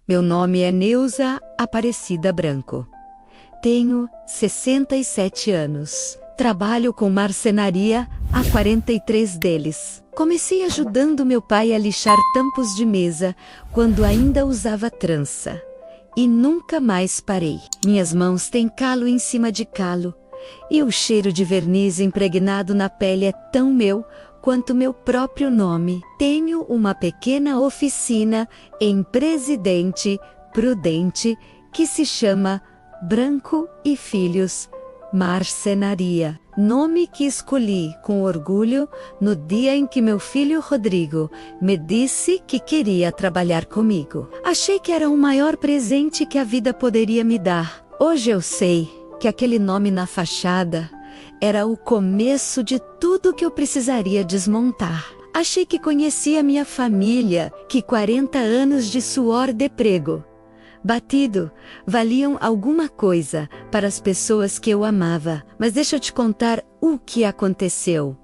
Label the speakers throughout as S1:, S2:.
S1: Meu nome é Neuza Aparecida Branco. Tenho 67 anos. Trabalho com marcenaria há 43 deles. Comecei ajudando meu pai a lixar tampos de mesa quando ainda usava trança. E nunca mais parei. Minhas mãos têm calo em cima de calo. E o cheiro de verniz impregnado na pele é tão meu quanto meu próprio nome. Tenho uma pequena oficina em Presidente Prudente que se chama Branco e Filhos Marcenaria. Nome que escolhi com orgulho no dia em que meu filho Rodrigo me disse que queria trabalhar comigo. Achei que era o maior presente que a vida poderia me dar. Hoje eu sei que aquele nome na fachada era o começo de tudo que eu precisaria desmontar. Achei que conhecia minha família, que 40 anos de suor de prego batido valiam alguma coisa para as pessoas que eu amava. Mas deixa eu te contar o que aconteceu.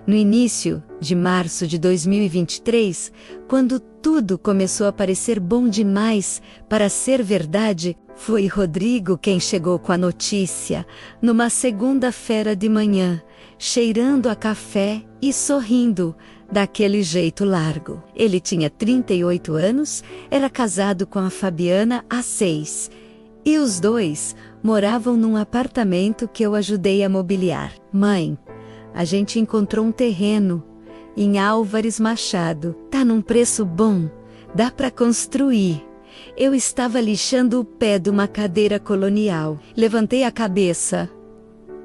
S1: No início de março de 2023, quando tudo começou a parecer bom demais para ser verdade, foi Rodrigo quem chegou com a notícia, numa segunda-feira de manhã, cheirando a café e sorrindo, daquele jeito largo. Ele tinha 38 anos, era casado com a Fabiana há 6, e os dois moravam num apartamento que eu ajudei a mobiliar. Mãe, a gente encontrou um terreno em Álvares Machado. Tá num preço bom, dá para construir. Eu estava lixando o pé de uma cadeira colonial. Levantei a cabeça.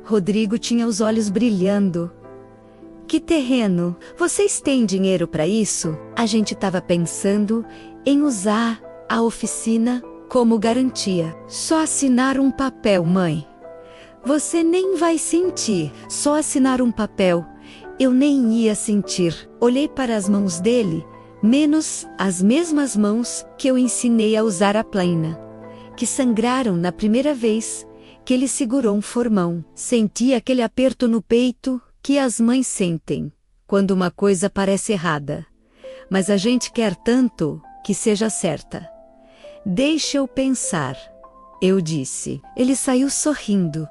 S1: Rodrigo tinha os olhos brilhando. Que terreno? Vocês têm dinheiro para isso? A gente estava pensando em usar a oficina como garantia. Só assinar um papel, mãe. Você nem vai sentir. Só assinar um papel. Eu nem ia sentir. Olhei para as mãos dele, menos as mesmas mãos que eu ensinei a usar a plaina, que sangraram na primeira vez que ele segurou um formão. Senti aquele aperto no peito que as mães sentem quando uma coisa parece errada, mas a gente quer tanto que seja certa. Deixa eu pensar, eu disse. Ele saiu sorrindo.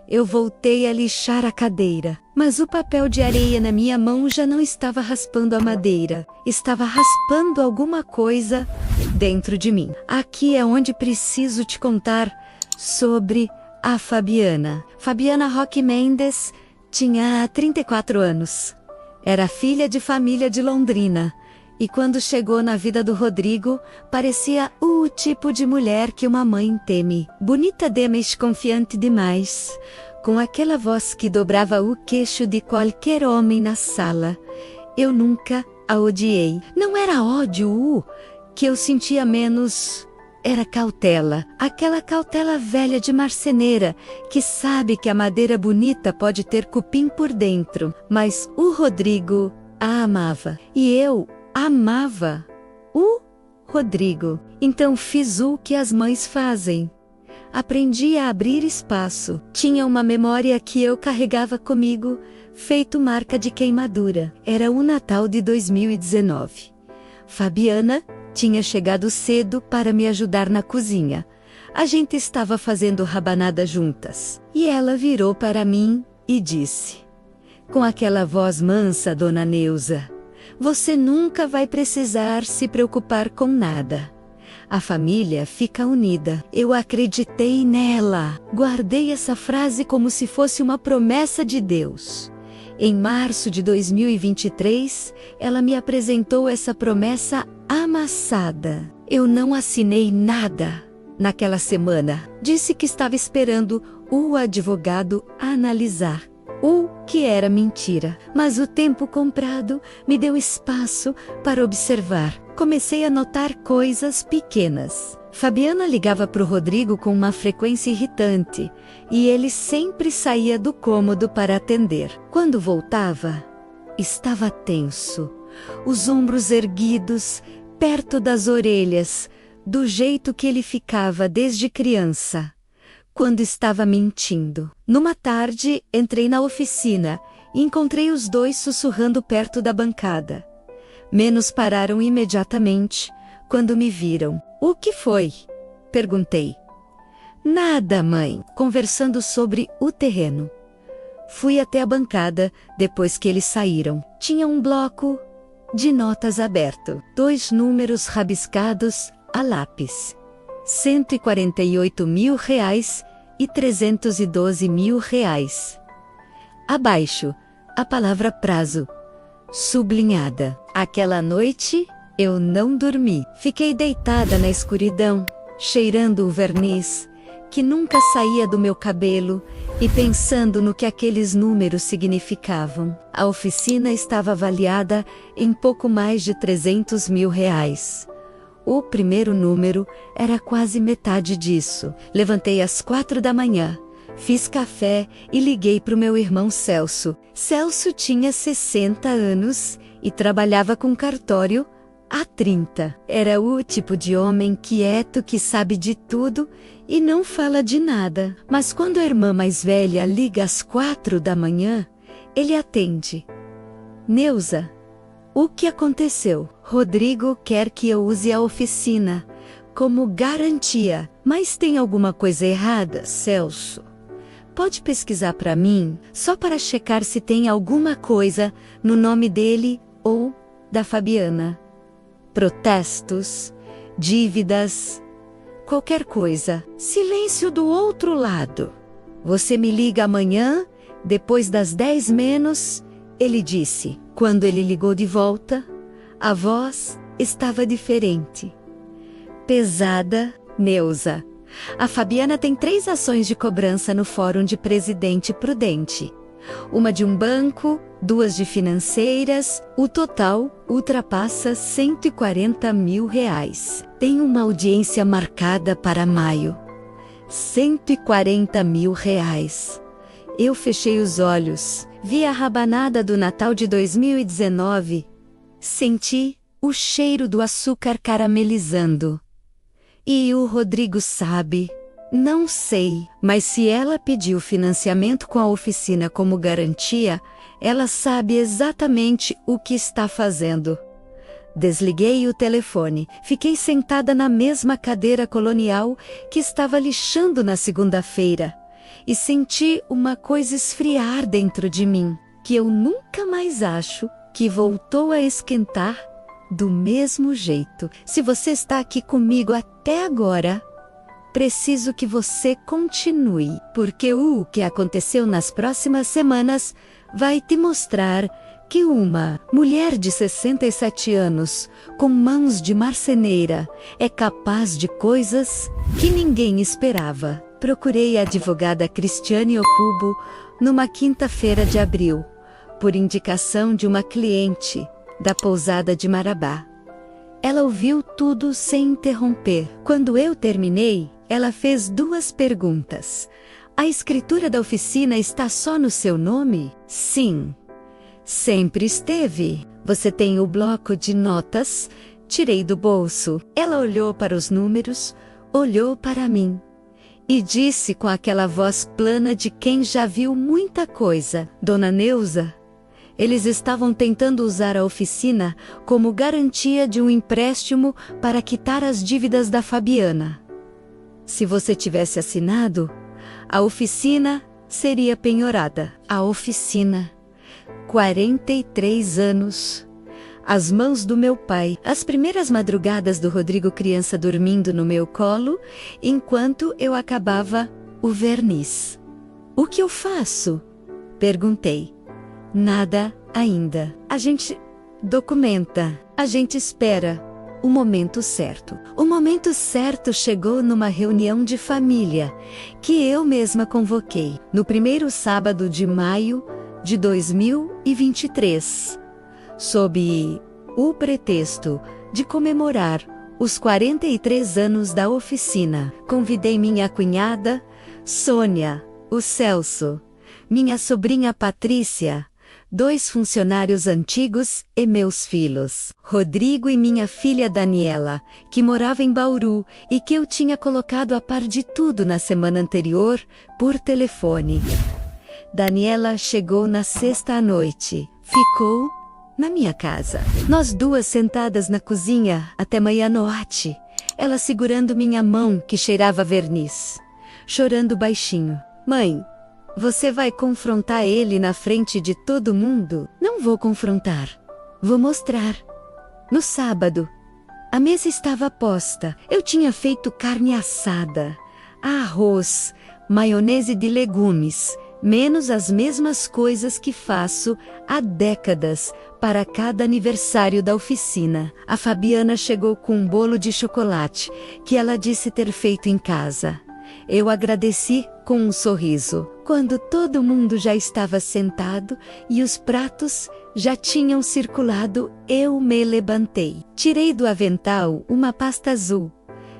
S1: Eu voltei a lixar a cadeira, mas o papel de areia na minha mão já não estava raspando a madeira, estava raspando alguma coisa dentro de mim. Aqui é onde preciso te contar sobre a Fabiana. Fabiana Roque Mendes tinha 34 anos. Era filha de família de Londrina. E quando chegou na vida do Rodrigo, parecia o tipo de mulher que uma mãe teme. Bonita demais, confiante demais. Com aquela voz que dobrava o queixo de qualquer homem na sala. Eu nunca a odiei. Não era ódio que eu sentia, menos era cautela, aquela cautela velha de marceneira, que sabe que a madeira bonita pode ter cupim por dentro. Mas o Rodrigo a amava, e eu amava o Rodrigo. Então fiz o que as mães fazem. Aprendi a abrir espaço. Tinha uma memória que eu carregava comigo, feito marca de queimadura. Era o Natal de 2019. Fabiana tinha chegado cedo para me ajudar na cozinha. A gente estava fazendo rabanada juntas. E ela virou para mim e disse, com aquela voz mansa, Dona Neuza, você nunca vai precisar se preocupar com nada. A família fica unida. Eu acreditei nela. Guardei essa frase como se fosse uma promessa de Deus. Em março de 2023, ela me apresentou essa promessa amassada. Eu não assinei nada naquela semana. Disse que estava esperando o advogado analisar o que era mentira. Mas o tempo comprado me deu espaço para observar. Comecei a notar coisas pequenas. Fabiana ligava para o Rodrigo com uma frequência irritante, e ele sempre saía do cômodo para atender. Quando voltava, estava tenso, os ombros erguidos, perto das orelhas, do jeito que ele ficava desde criança, quando estava mentindo. Numa tarde, entrei na oficina e encontrei os dois sussurrando perto da bancada. Menos pararam imediatamente quando me viram. O que foi? Perguntei. Nada, mãe. Conversando sobre o terreno. Fui até a bancada depois que eles saíram. Tinha um bloco de notas aberto. 2 números rabiscados a lápis. R$ 148.000 e R$ 312.000. Abaixo, a palavra prazo, sublinhada. Aquela noite, eu não dormi. Fiquei deitada na escuridão, cheirando o verniz, que nunca saía do meu cabelo, e pensando no que aqueles números significavam. A oficina estava avaliada em pouco mais de R$ 300.000. O primeiro número era quase metade disso. Levantei às 4 da manhã, fiz café e liguei para o meu irmão Celso. Celso tinha 60 anos e trabalhava com cartório há 30. Era o tipo de homem quieto que sabe de tudo e não fala de nada. Mas quando a irmã mais velha liga às 4 da manhã, ele atende. Neuza, o que aconteceu? Rodrigo quer que eu use a oficina como garantia. Mas tem alguma coisa errada, Celso? Pode pesquisar para mim, só para checar se tem alguma coisa no nome dele ou da Fabiana. Protestos, dívidas, qualquer coisa. Silêncio do outro lado. Você me liga amanhã, depois das 10 menos, ele disse. Quando ele ligou de volta, a voz estava diferente. Pesada, Neuza. A Fabiana tem 3 ações de cobrança no Fórum de Presidente Prudente. Uma de um banco, 2 de financeiras, o total ultrapassa R$ 140.000. Tem uma audiência marcada para maio. R$ 140.000. Eu fechei os olhos, vi a rabanada do Natal de 2019. Senti o cheiro do açúcar caramelizando. E o Rodrigo sabe? Não sei, mas se ela pediu financiamento com a oficina como garantia, ela sabe exatamente o que está fazendo. Desliguei o telefone, fiquei sentada na mesma cadeira colonial que estava lixando na segunda-feira e senti uma coisa esfriar dentro de mim, que eu nunca mais acho, que voltou a esquentar do mesmo jeito. Se você está aqui comigo até agora, preciso que você continue, porque o que aconteceu nas próximas semanas vai te mostrar que uma mulher de 67 anos, com mãos de marceneira, é capaz de coisas que ninguém esperava. Procurei a advogada Cristiane Okubo numa quinta-feira de abril, por indicação de uma cliente da pousada de Marabá. Ela ouviu tudo sem interromper. Quando eu terminei, ela fez 2 perguntas. A escritura da oficina está só no seu nome? Sim. Sempre esteve. Você tem o bloco de notas? Tirei do bolso. Ela olhou para os números, olhou para mim e disse com aquela voz plana de quem já viu muita coisa: Dona Neuza, eles estavam tentando usar a oficina como garantia de um empréstimo para quitar as dívidas da Fabiana. Se você tivesse assinado, a oficina seria penhorada. A oficina. 43 anos. As mãos do meu pai. As primeiras madrugadas do Rodrigo criança dormindo no meu colo, enquanto eu acabava o verniz. O que eu faço? Perguntei. Nada ainda. A gente documenta. A gente espera o momento certo. O momento certo chegou numa reunião de família que eu mesma convoquei no primeiro sábado de maio de 2023, sob o pretexto de comemorar os 43 anos da oficina. Convidei minha cunhada, Sônia, o Celso, minha sobrinha Patrícia, 2 funcionários antigos e meus filhos, Rodrigo e minha filha Daniela, que morava em Bauru e que eu tinha colocado a par de tudo na semana anterior por telefone. Daniela chegou na sexta à noite. Ficou na minha casa. Nós 2 sentadas na cozinha até meia-noite, ela segurando minha mão que cheirava verniz, chorando baixinho. Mãe, você vai confrontar ele na frente de todo mundo? Não vou confrontar. Vou mostrar. No sábado, a mesa estava posta. Eu tinha feito carne assada, arroz, maionese de legumes, menos as mesmas coisas que faço há décadas para cada aniversário da oficina. A Fabiana chegou com um bolo de chocolate que ela disse ter feito em casa. Eu agradeci com um sorriso. Quando todo mundo já estava sentado e os pratos já tinham circulado, eu me levantei. Tirei do avental uma pasta azul,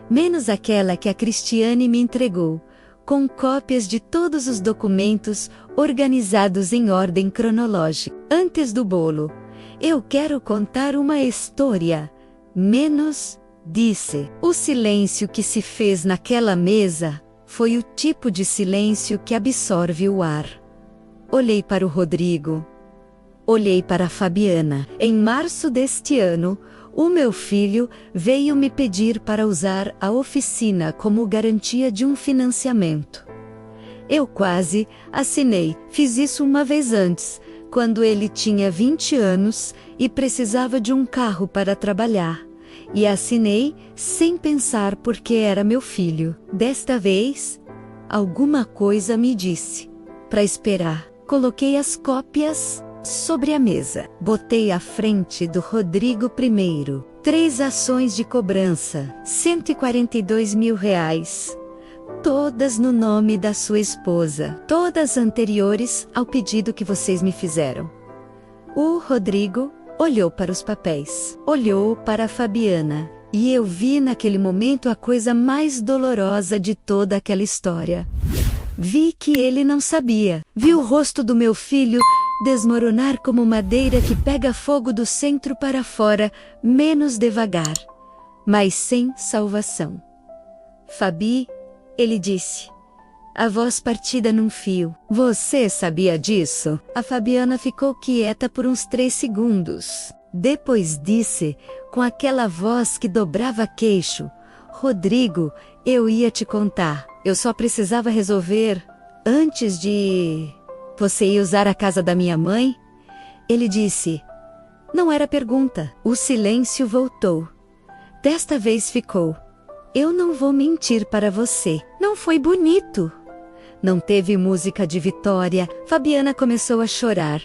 S1: menos aquela que a Cristiane me entregou, com cópias de todos os documentos organizados em ordem cronológica. Antes do bolo, eu quero contar uma história. Menos, disse. O silêncio que se fez naquela mesa foi o tipo de silêncio que absorve o ar. Olhei para o Rodrigo. Olhei para a Fabiana. Em março deste ano, o meu filho veio me pedir para usar a oficina como garantia de um financiamento. Eu quase assinei. Fiz isso uma vez antes, quando ele tinha 20 anos e precisava de um carro para trabalhar. E assinei sem pensar porque era meu filho. Desta vez, alguma coisa me disse para esperar. Coloquei as cópias sobre a mesa. Botei à frente do Rodrigo primeiro. 3 ações de cobrança, R$142 mil. Todas no nome da sua esposa. Todas anteriores ao pedido que vocês me fizeram. O Rodrigo olhou para os papéis. Olhou para a Fabiana. E eu vi naquele momento a coisa mais dolorosa de toda aquela história. Vi que ele não sabia. Vi o rosto do meu filho desmoronar como madeira que pega fogo do centro para fora, menos devagar, mas sem salvação. Fabi, ele disse, a voz partida num fio. Você sabia disso? A Fabiana ficou quieta por uns 3 segundos. Depois disse, com aquela voz que dobrava queixo, Rodrigo, eu ia te contar. Eu só precisava resolver antes de... Você ia usar a casa da minha mãe? Ele disse. Não era pergunta. O silêncio voltou. Desta vez ficou. Eu não vou mentir para você. Não foi bonito. Não teve música de vitória. Fabiana começou a chorar.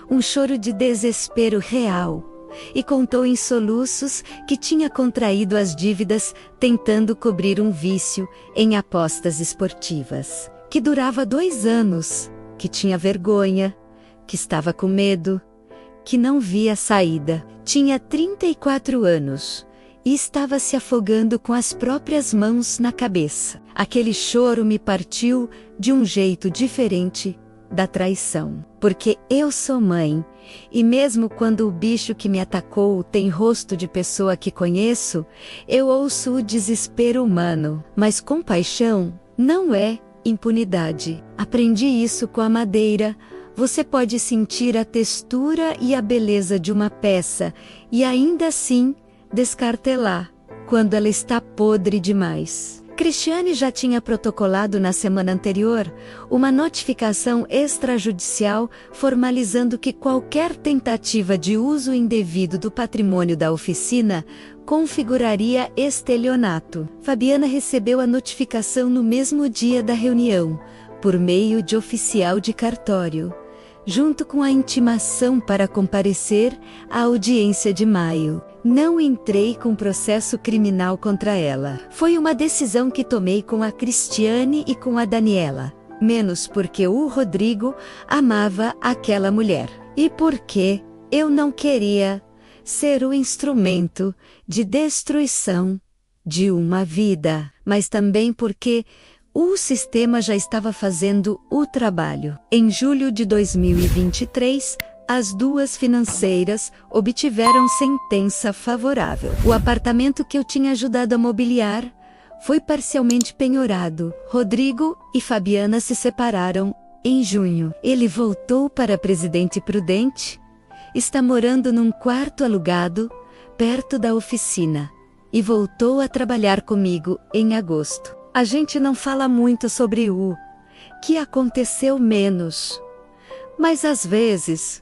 S1: Um choro de desespero real. E contou em soluços que tinha contraído as dívidas tentando cobrir um vício em apostas esportivas. Que durava 2 anos. Que tinha vergonha, que estava com medo, que não via saída. Tinha 34 anos e estava se afogando com as próprias mãos na cabeça. Aquele choro me partiu de um jeito diferente da traição. Porque eu sou mãe, e mesmo quando o bicho que me atacou tem rosto de pessoa que conheço, eu ouço o desespero humano. Mas compaixão não é impunidade. Aprendi isso com a madeira. Você pode sentir a textura e a beleza de uma peça e ainda assim descartá-la quando ela está podre demais. Cristiane já tinha protocolado na semana anterior uma notificação extrajudicial formalizando que qualquer tentativa de uso indevido do patrimônio da oficina configuraria estelionato. Fabiana recebeu a notificação no mesmo dia da reunião, por meio de oficial de cartório, junto com a intimação para comparecer à audiência de maio. Não entrei com processo criminal contra ela. Foi uma decisão que tomei com a Cristiane e com a Daniela, menos porque o Rodrigo amava aquela mulher. E porque eu não queria ser o instrumento de destruição de uma vida, mas também porque o sistema já estava fazendo o trabalho. Em julho de 2023, as 2 financeiras obtiveram sentença favorável. O apartamento que eu tinha ajudado a mobiliar foi parcialmente penhorado. Rodrigo e Fabiana se separaram em junho. Ele voltou para Presidente Prudente. Está morando num quarto alugado, perto da oficina. e voltou a trabalhar comigo em agosto. A gente não fala muito sobre o que aconteceu menos. Mas às vezes,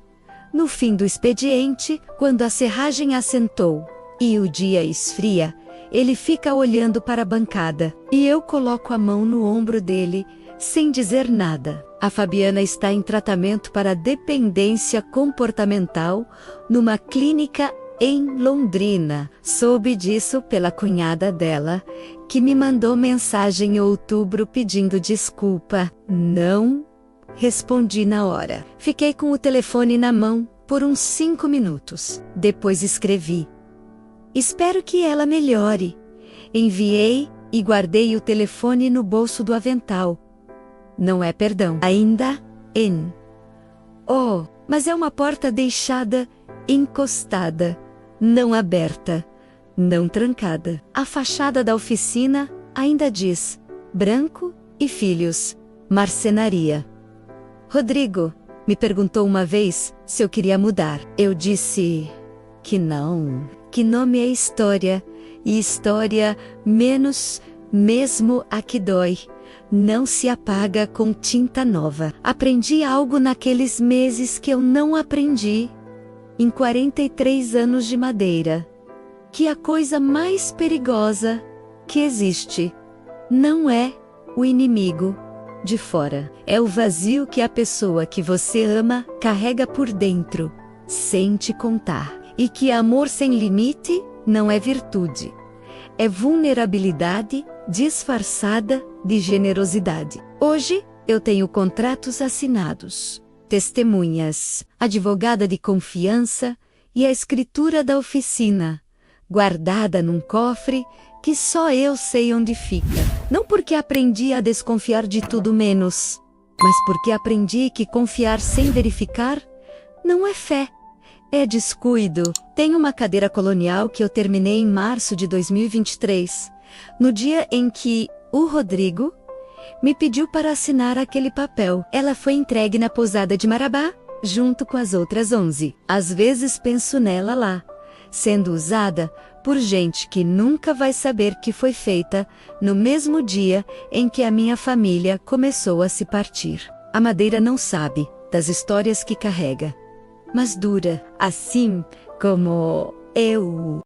S1: no fim do expediente, quando a serragem assentou e o dia esfria, ele fica olhando para a bancada e eu coloco a mão no ombro dele, sem dizer nada. A Fabiana está em tratamento para dependência comportamental numa clínica em Londrina. Soube disso pela cunhada dela, que me mandou mensagem em outubro pedindo desculpa. Não respondi na hora. Fiquei com o telefone na mão por uns 5 minutos. Depois escrevi: espero que ela melhore. Enviei e guardei o telefone no bolso do avental. Não é perdão. Ainda em. Oh, mas é uma porta deixada encostada, não aberta, não trancada. A fachada da oficina ainda diz: Branco e Filhos, Marcenaria. Rodrigo me perguntou uma vez se eu queria mudar. Eu disse que não, que nome é história, e história menos, mesmo a que dói, não se apaga com tinta nova. Aprendi algo naqueles meses que eu não aprendi em 43 anos de madeira: que a coisa mais perigosa que existe não é o inimigo de fora, é o vazio que a pessoa que você ama carrega por dentro, sem te contar. E que amor sem limite não é virtude, é vulnerabilidade disfarçada de generosidade. Hoje, eu tenho contratos assinados, testemunhas, advogada de confiança e a escritura da oficina, guardada num cofre que só eu sei onde fica. Não porque aprendi a desconfiar de tudo menos, mas porque aprendi que confiar sem verificar não é fé, é descuido. Tem uma cadeira colonial que eu terminei em março de 2023, no dia em que o Rodrigo me pediu para assinar aquele papel. Ela foi entregue na pousada de Marabá, junto com as outras 11. Às vezes penso nela lá, sendo usada por gente que nunca vai saber que foi feita no mesmo dia em que a minha família começou a se partir. A madeira não sabe das histórias que carrega, mas dura, assim como eu.